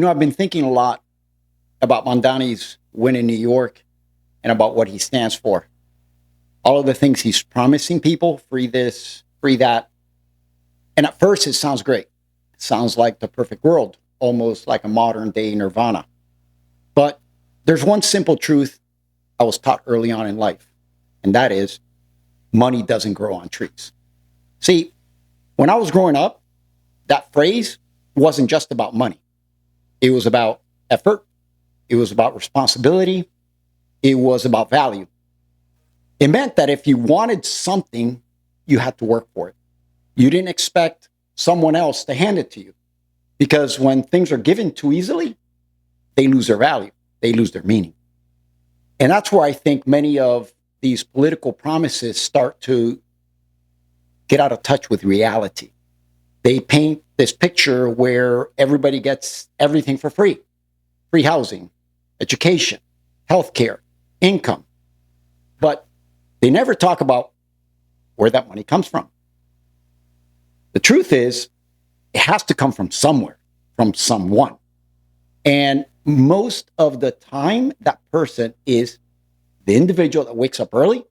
I've been thinking a lot about Mondani's win in New York and about what he stands for. All of the things he's promising people, free this, free that. And at first, it sounds great. It sounds like the perfect world, almost like a modern day nirvana. But there's one simple truth I was taught early on in life, and that is money doesn't grow on trees. See, when I was growing up, that phrase wasn't just about money. It was about effort. It was about responsibility. It was about value. It meant that if you wanted something, you had to work for it. You didn't expect someone else to hand it to you. Because when things are given too easily, they lose their value. They lose their meaning. And that's where I think many of these political promises start to get out of touch with reality. They paint this picture where everybody gets everything for free. Free housing, education, healthcare, income. But they never talk about where that money comes from. The truth is, it has to come from somewhere, from someone. And most of the time, that person is the individual that wakes up early,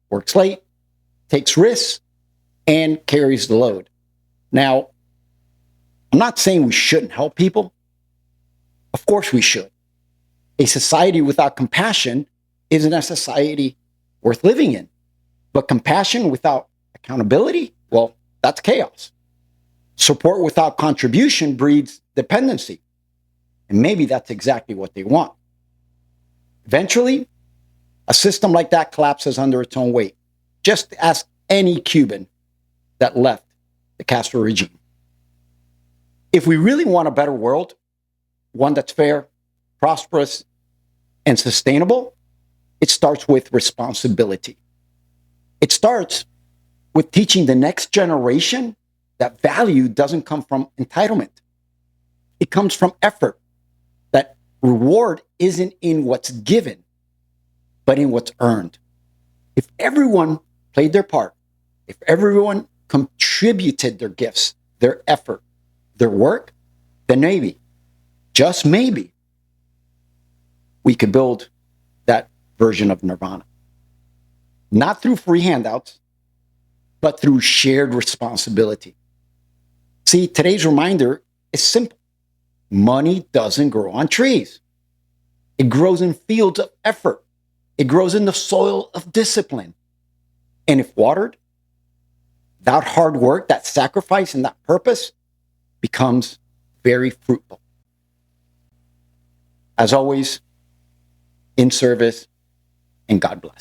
works late, takes risks, and carries the load. Now, I'm not saying we shouldn't help people. Of course we should. A society without compassion isn't a society worth living in. But compassion without accountability, well, that's chaos. Support without contribution breeds dependency. And maybe that's exactly what they want. Eventually, a system like that collapses under its own weight. Just ask any Cuban that left the Castro regime. If we really want a better world, one that's fair, prosperous, and sustainable, it starts with responsibility. It starts with teaching the next generation that value doesn't come from entitlement. It comes from effort, that reward isn't in what's given, but in what's earned. If everyone played their part, if everyone contributed their gifts, their effort, their work, then maybe, just maybe, we could build that version of nirvana. Not through free handouts, but through shared responsibility. See, today's reminder is simple. Money doesn't grow on trees. It grows in fields of effort. It grows in the soil of discipline. And if watered, that hard work, that sacrifice, and that purpose becomes very fruitful. As always, in service, and God bless.